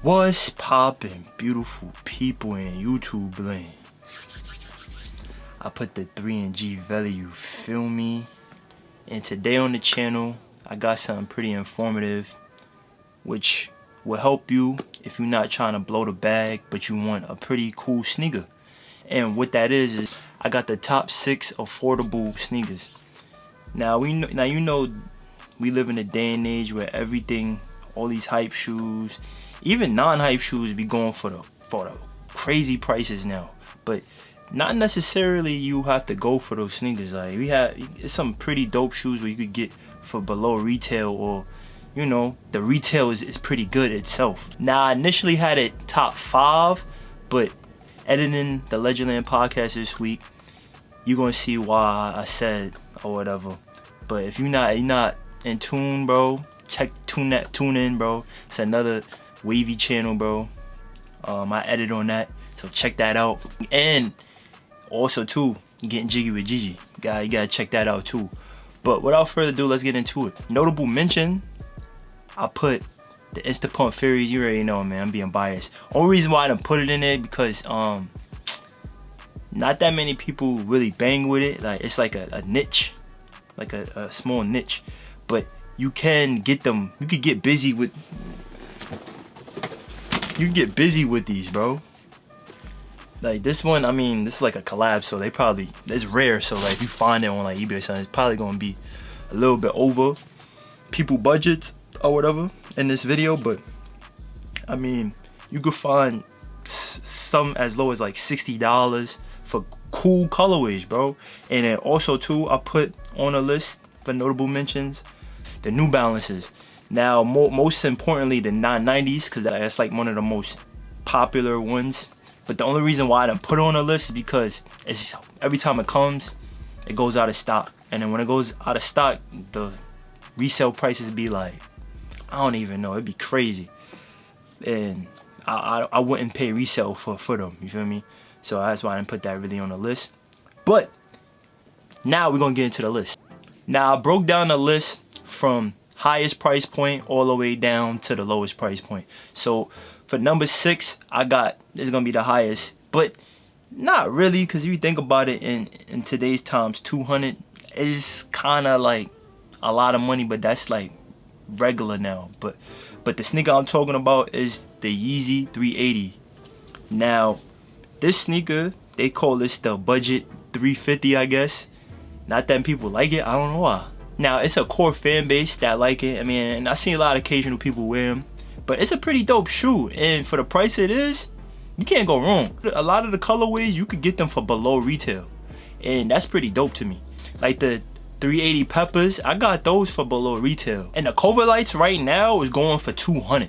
What's poppin', beautiful people in YouTube land? I put the 3G Valley, you feel me? And today on the channel, I got something pretty informative, which will help you if you're not trying to blow the bag, but you want a pretty cool sneaker. And what that is I got the top 6 affordable sneakers. Now you know we live in a day and age where everything, all these hype shoes, even non-hype shoes be going for the crazy prices now. But not necessarily you have to go for those sneakers. Like it's some pretty dope shoes where you could get for below retail, or you know, the retail is pretty good itself. Now I initially had it top 5, but editing the Legendland podcast this week, you're gonna see why I said or whatever. But if you're not in tune, bro, tune in, bro. It's another wavy channel, bro. I edit on that, so check that out. And also too, getting jiggy with Gigi, you gotta check that out too. But without further ado, let's get into it. Notable mention, I put the Insta Pump Furies. You already know, man, I'm being biased. Only reason why I didn't put it in there because not that many people really bang with it. Like, it's like a niche, like a small niche. But you can get them. You could get busy with. You can get busy with these, bro. Like this one, I mean, this is like a collab, so it's rare. So like, if you find it on like eBay or something, it's probably gonna be a little bit over people budgets or whatever in this video. But I mean, you could find some as low as like $60 for cool colorways, bro. And then also too, I put on a list for notable mentions the New Balances. Now most importantly, the 990s, because that's like one of the most popular ones. But the only reason why I didn't put it on a list is because it's every time it comes, it goes out of stock. And then when it goes out of stock, the resale prices be like, I don't even know, it'd be crazy. And I wouldn't pay resale for them, you feel me? So that's why I didn't put that really on the list. But now we're gonna get into the list. Now I broke down the list from highest price point all the way down to the lowest price point. So for number 6, I got, this is gonna be the highest, but not really, because if you think about it, in today's times, 200 is kind of like a lot of money, but that's like regular now. But the sneaker I'm talking about is the Yeezy 380. Now this sneaker, they call this the budget 350, I guess. Not that people like it, I don't know why. Now it's a core fan base that like it. I mean, and I see a lot of occasional people wear them, but it's a pretty dope shoe. And for the price it is, you can't go wrong. A lot of the colorways, you could get them for below retail, and that's pretty dope to me. Like the 380 Peppers, I got those for below retail. And the Cobra Lights right now is going for 200.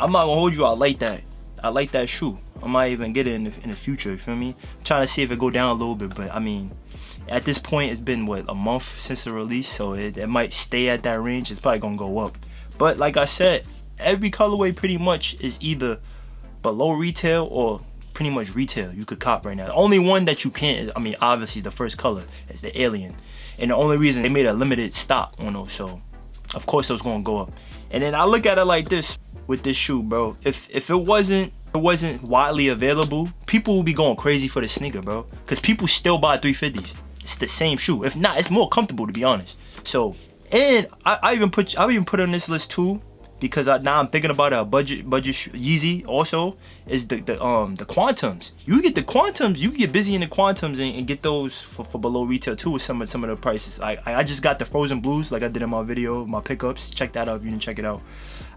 I'm not gonna hold you, I like that. I like that shoe. I might even get it in the future, you feel me? I'm trying to see if it go down a little bit, but I mean, at this point, it's been, what, a month since the release, so it might stay at that range. It's probably gonna go up. But like I said, every colorway pretty much is either below retail or pretty much retail you could cop right now. The only one that you can't is, I mean, obviously the first color is the Alien. And the only reason they made a limited stock on those, so of course those gonna go up. And then I look at it like this with this shoe, bro. If it wasn't widely available, people would be going crazy for the sneaker, bro. Cause people still buy 350s. It's the same shoe. If not, it's more comfortable, to be honest. So, and I even put on this list too, because now I'm thinking about a budget Yeezy also is the Quantums. You get the Quantums, you can get busy in the Quantums and get those for below retail too with some of the prices. I just got the Frozen Blues like I did in my video, my pickups. Check that out if you didn't check it out.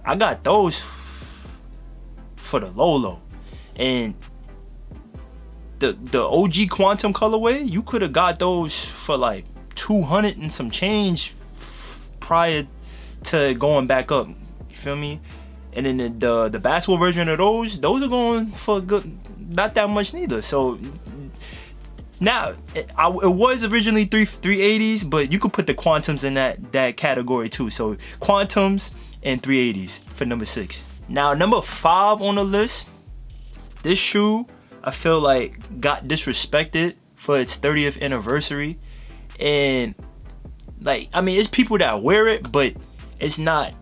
I got those for the low. And the OG Quantum colorway, you could have got those for like 200 and some change prior to going back up. You feel me? And then the basketball version of those are going for good, not that much neither. So now it was originally 380s, but you could put the Quantums in that category too. So Quantums and 380s for number 6. Now number 5 on the list, this shoe I feel like got disrespected for its 30th anniversary. And like, I mean, it's people that wear it, but it's not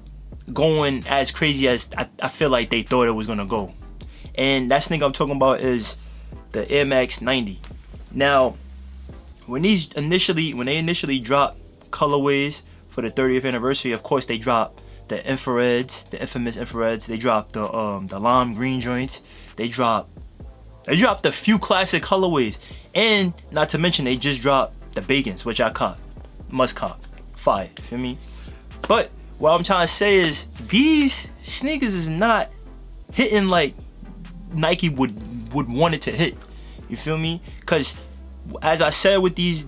going as crazy as I feel like they thought it was gonna go. And that sneaker I'm talking about is the Air Max 90. Now, when they initially dropped colorways for the 30th anniversary, of course they dropped the infrareds, the infamous infrareds. They dropped the lime green joints. They dropped a few classic colorways, and not to mention they just dropped the bacons, which I caught, must cop, fire. You feel me? But what I'm trying to say is these sneakers is not hitting like Nike would want it to hit. You feel me? Cause as I said with these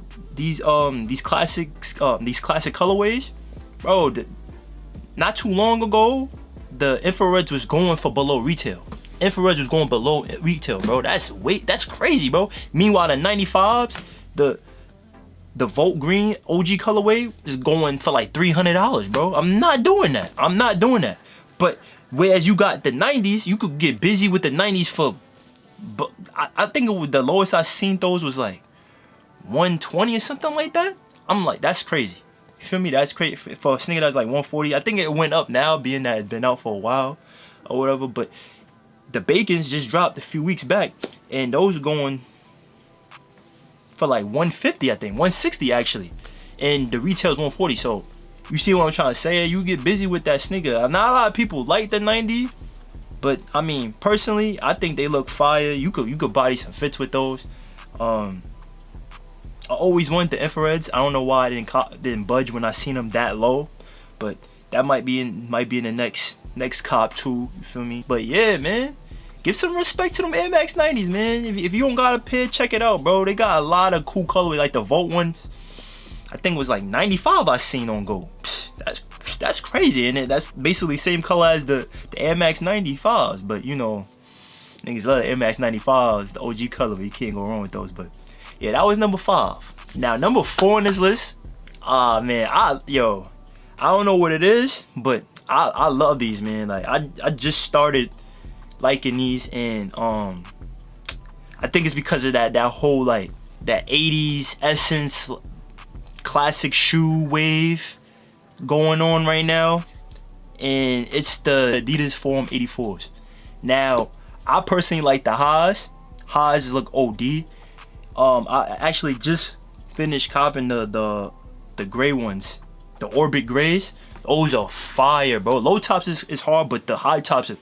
classic colorways, bro. Not too long ago, the infrareds was going for below retail. Infrareds was going below retail, bro. That's crazy, bro. Meanwhile, the 95s, the Volt Green OG colorway is going for like $300, bro. I'm not doing that. But whereas you got the 90s, you could get busy with the 90s for, but I think the lowest I seen those was like 120 or something like that. I'm like, that's crazy. You feel me? That's crazy for a sneaker that's like 140. I think it went up now, being that it's been out for a while or whatever. But the bacons just dropped a few weeks back, and those are going for like 150, I think 160 actually, and the retail's 140. So you see what I'm trying to say? You get busy with that sneaker. Not a lot of people like the 90, but I mean, personally, I think they look fire. You could body some fits with those. I always wanted the infrareds. I don't know why I didn't budge when I seen them that low, but that might be in the next cop too. You feel me? But yeah, man, give some respect to them Air Max 90s, man. If you don't got a pair, check it out, bro. They got a lot of cool colorways, like the Volt ones. I think it was like 95 I seen on Go. That's crazy, and that's basically the same color as the Air Max 95s. But you know, niggas love the Air Max 95s, the OG color. You can't go wrong with those. But yeah, that was number 5. Now number 4 on this list, man, I don't know what it is, but I love these, man. Like I just started liking these, and I think it's because of that whole like that 80s essence classic shoe wave going on right now, and it's the Adidas Forum 84s. Now I personally like the highs. Highs look OD. I actually just finished copping the gray ones, the Orbit grays. Those are fire, bro. Low tops is hard, but the high tops are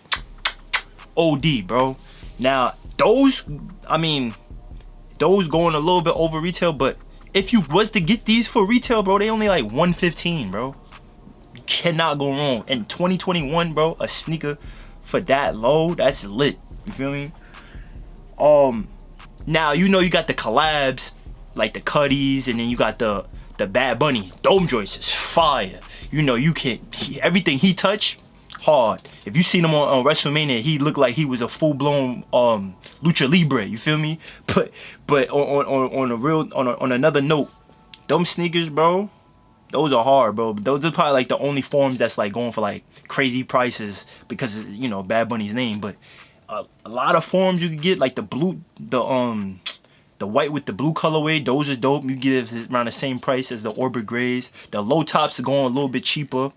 OD, bro. Now those, I mean, those going a little bit over retail, but if you was to get these for retail, bro, they only like 115, bro. You cannot go wrong. In 2021, bro, a sneaker for that low, that's lit. You feel me? Now you know you got the collabs, like the Cuddies, and then you got the Bad Bunny. Dome joints is fire. You know you can everything he touch, hard. If you seen him on WrestleMania, he looked like he was a full-blown lucha libre. You feel me? But on another note, them sneakers, bro, those are hard, bro. Those are probably like the only forms that's like going for like crazy prices because of, you know, Bad Bunny's name. But a lot of forms you can get, like the blue, the white with the blue colorway, those are dope. You get it around the same price as the Orbit grays. The low tops are going a little bit cheaper.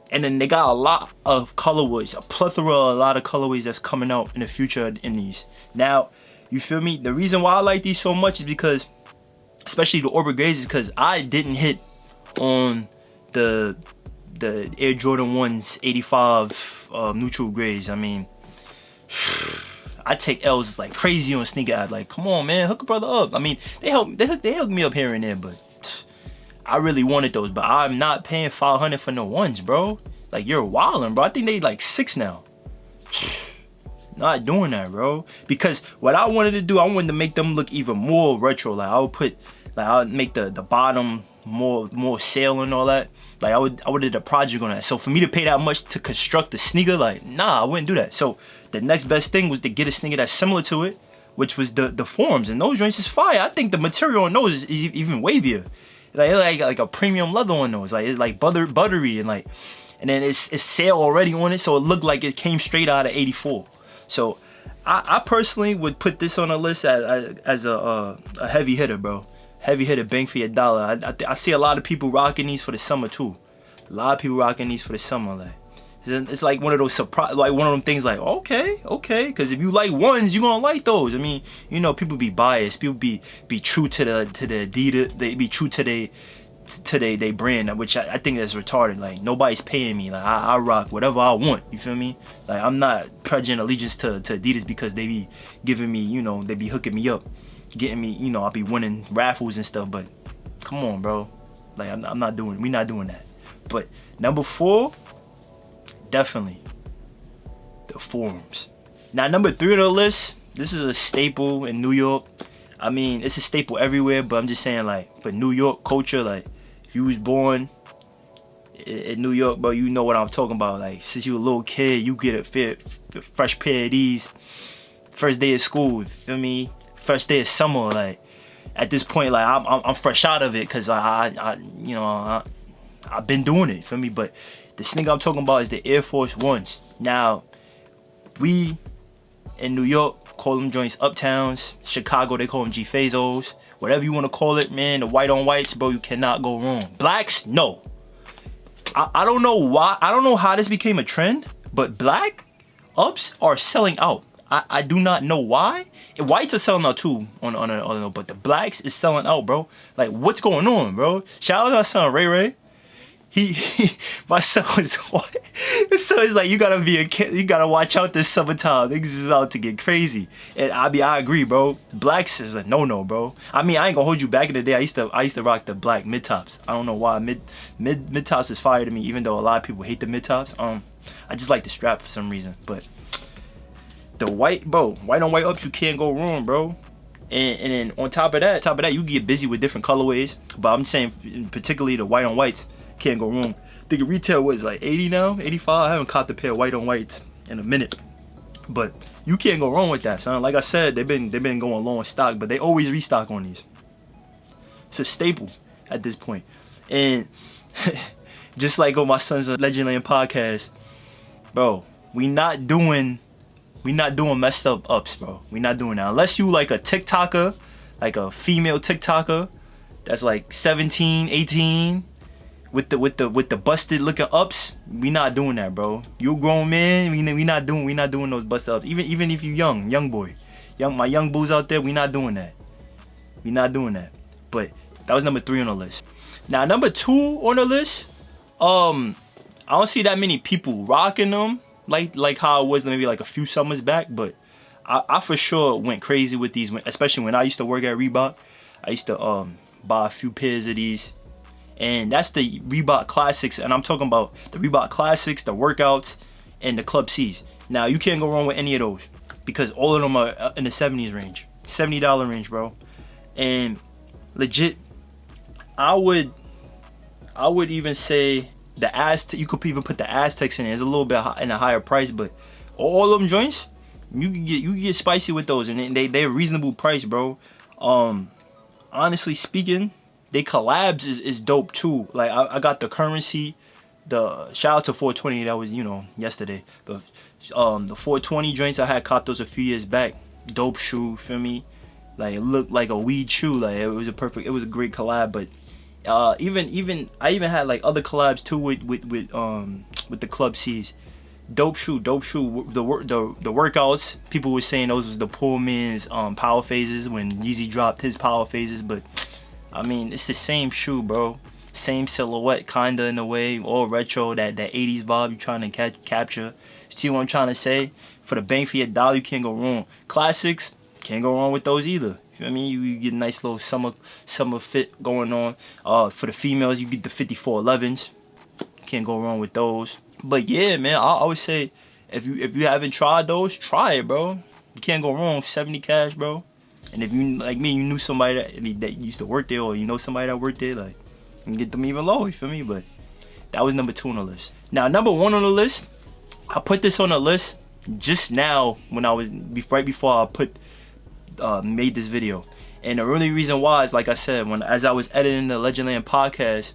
And then they got a lot of colorways, a lot of colorways that's coming out in the future in these. Now, you feel me? The reason why I like these so much is because, especially the Orbit grays, is because I didn't hit on the Air Jordan 1's 85 neutral grays. I mean, I take L's like crazy on sneaker app. Like, come on, man, hook a brother up. I mean, they hooked me up here and there, but I really wanted those. But I'm not paying $500 for no ones, bro. Like, you're wildin', bro. I think they like $6 now. Not doing that, bro. Because what I wanted to do, I wanted to make them look even more retro. Like, I would make the bottom more sail and all that. Like, I would did a project on that. So for me to pay that much to construct the sneaker, like, nah, I wouldn't do that. So the next best thing was to get a sneaker that's similar to it, which was the Forums. And those joints is fire. I think the material on those is even wavier. Like a premium leather on those. Like, it's like buttery, and then it's sail already on it, so it looked like it came straight out of '84. So I personally would put this on a list as a heavy hitter, bro. Heavy hitter, bang for your dollar. I see a lot of people rocking these for the summer too. A lot of people rocking these for the summer. Like, it's like one of those surprise, like one of them things. Like, okay, because if you like ones, you gonna like those. I mean, you know, people be biased. People be true to the Adidas. They be true to they brand, which I think that's retarded. Like, nobody's paying me. Like, I rock whatever I want. You feel me? Like, I'm not pledging allegiance to Adidas because they be giving me, you know, they be hooking me up, getting me, you know, I'll be winning raffles and stuff. But come on, bro. Like, we not doing that. But number 4, definitely the Forums. Now, number 3 on the list, this is a staple in New York. I mean, it's a staple everywhere, but I'm just saying, like, for New York culture, like, if you was born in New York, bro, you know what I'm talking about. Like, since you a little kid, you get a fresh pair of these first day of school, feel me? First day of summer, like, at this point, like, I'm fresh out of it, because I've been doing it, feel me? But the sneaker I'm talking about is the Air Force Ones. Now, we in New York call them joints Uptowns. Chicago, they call them G-Fazos. Whatever you want to call it, man. The white on whites, bro, you cannot go wrong. Blacks, no. I don't know why. I don't know how this became a trend, but black ups are selling out. I do not know why. And whites are selling out too, but the blacks is selling out, bro. Like, what's going on, bro? Shout out to my son Ray Ray. My son was white. His son is like, you gotta be a kid. You gotta watch out this summertime. Niggas is about to get crazy. And I agree, bro. Blacks is a no, bro. I mean, I ain't gonna hold you. Back in the day, I used to rock the black mid tops. I don't know why mid tops is fire to me, even though a lot of people hate the mid tops. I just like the strap for some reason. But the white, bro, white on white ups, you can't go wrong, bro. And then on top of that, you get busy with different colorways. But I'm saying, particularly the white on whites, can't go wrong. I think retail was like 80 now, 85. I haven't caught the pair of white on whites in a minute, but you can't go wrong with that, son. Like I said, they've been going low on stock, but they always restock on these. It's a staple at this point. And just like on my son's Legendland podcast, bro, we not doing messed up ups, bro. We not doing that unless you like a TikToker, like a female TikToker that's like 17, 18. With the busted looking ups, we not doing that, bro. You a grown man, we not doing those busted ups. Even if you young boy, my young bulls out there, we not doing that. We not doing that. But that was number 3 on the list. Now number 2 on the list, I don't see that many people rocking them like how it was maybe like a few summers back. But I for sure went crazy with these, especially when I used to work at Reebok. I used to buy a few pairs of these. And that's the Reebok Classics, and I'm talking about the Reebok Classics, the workouts, and the Club C's. Now, you can't go wrong with any of those because all of them are in the 70s range, $70 range, bro. And legit, I would even say the Aztec. You could even put the Aztecs in it. It's a little bit in a higher price, but all of them joints, you can get spicy with those, and they're reasonable price, bro. Honestly speaking, they collabs is dope too. Like I got the Currency, the shout out to 420, that was, you know, yesterday. The 420 joints, I had caught those a few years back. Dope shoe, feel me? Like it looked like a weed shoe. Like it was a great collab. But I even had like other collabs too with the Club C's. Dope shoe. The workouts, people were saying those was the poor man's power phases when Yeezy dropped his power phases, but I mean, it's the same shoe, bro. Same silhouette, kinda in a way, all retro, that 80s vibe you're trying to capture. See what I'm trying to say? For the bang for your dollar, you can't go wrong. Classics, can't go wrong with those either. You know what I mean? You get a nice little summer fit going on. For the females, you get the 5411s. Can't go wrong with those. But yeah, man, I always say, if you haven't tried those, try it, bro. You can't go wrong. 70 cash, bro. And if you, like me, you knew somebody that used to work there, or you know somebody that worked there, like, you can get them even lower, you feel me? But that was number 2 on the list. Now, number 1 on the list, I put this on the list just now when I was, right before I made this video. And the only reason why is, like I said, as I was editing the Legendland podcast,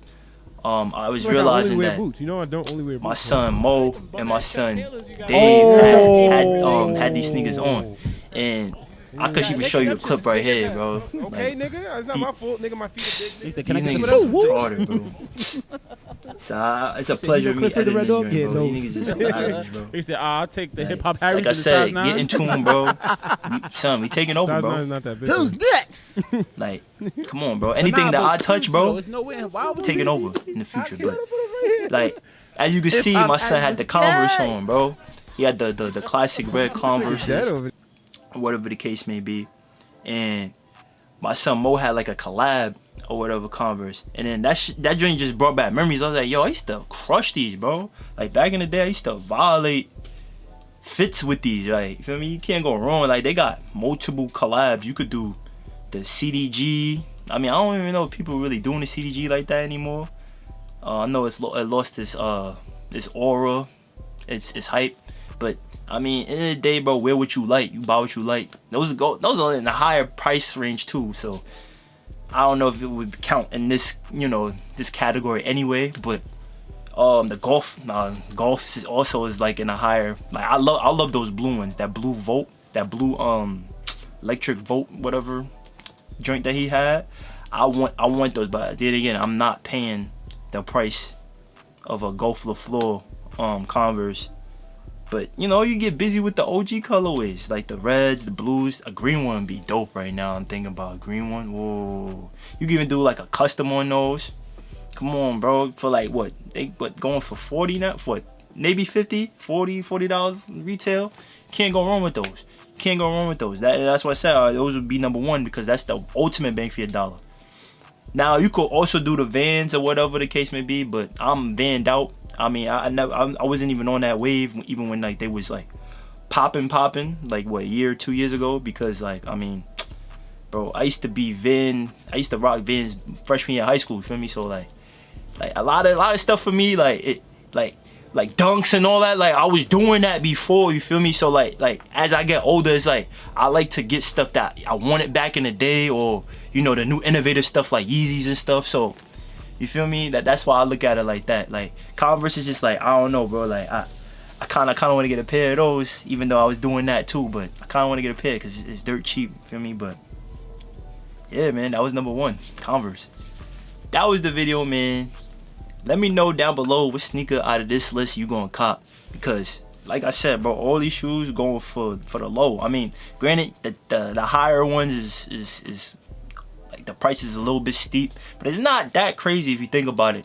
I was realizing that boots. You know, I don't only wear boots. My son Mo and my son Dave had these sneakers on. And I could even show you a clip right here, bro. Okay, like, nigga, it's not my fault, nigga. My feet are big. He said, "Can I get some harder, bro?" So it's a pleasure me editing this joint, bro. These niggas is hilarious, bro. He said, I'll take the hip hop Harry Like to I the said, size 9. get in tune, bro. We taking over, Size 9 bro. is not that big. Who's next? Like, come on, bro. Anything that I touch, bro, There's no way. Why would taking over in the future. But like, as you can see, my son had the Converse on, bro. He had the classic red Converse, whatever the case may be. And my son Mo had like a collab or whatever Converse, and then that joint just brought back memories. I was like, yo, I used to crush these, bro. Like back in the day, I used to violate fits with these. Right, you feel me? You can't go wrong. Like they got multiple collabs. You could do the CDG. I mean, I don't even know if people really doing the CDG like that anymore. I know it lost this aura. It's hype, but I mean, in the day, bro, wear what you like. You buy what you like. Those are in the higher price range too. So I don't know if it would count in this, this category anyway. But the golf is also like in a higher. Like I love those blue ones. That blue Volt, that blue electric Volt, whatever joint that he had. I want those, but then again, I'm not paying the price of a Golf LaFleur Converse. But you get busy with the OG colorways, like the reds, the blues. A green one would be dope right now. I'm thinking about a green one. Whoa, you can even do like a custom on those. Come on, bro. For like what? Going for 40 now? What? Maybe 50, 40, $40 retail. Can't go wrong with those. Can't go wrong with those. That's why I said those would be number one, because that's the ultimate bang for your dollar. Now you could also do the Vans or whatever the case may be, but I'm Vanned out. I mean, I wasn't even on that wave even when like they was like popping like what, a year, 2 years ago, because like, I mean, bro, I used to rock Vans freshman year of high school, you feel me? So like a lot of stuff for me, like dunks and all that, like I was doing that before, you feel me? So like as I get older, it's like I like to get stuff that I wanted back in the day, or the new innovative stuff like Yeezys and stuff. So you feel me? That's why I look at it like that. Like Converse is just like, I don't know, bro. Like I kind of want to get a pair of those, even though I was doing that too. But I kind of want to get a pair because it's dirt cheap. You feel me? But yeah, man, that was number one, Converse. That was the video, man. Let me know down below what sneaker out of this list you gonna cop, because like I said, bro, all these shoes going for the low. I mean, granted, the higher ones is like the price is a little bit steep, but it's not that crazy if you think about it.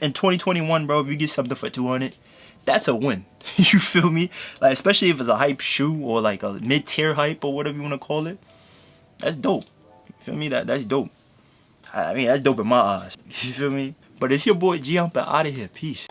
In 2021, bro, if you get something for 200, that's a win. You feel me? Like, especially if it's a hype shoe or like a mid-tier hype or whatever you want to call it. That's dope. You feel me? That's dope. I mean, that's dope in my eyes. You feel me? But it's your boy G. I'm out of here. Peace.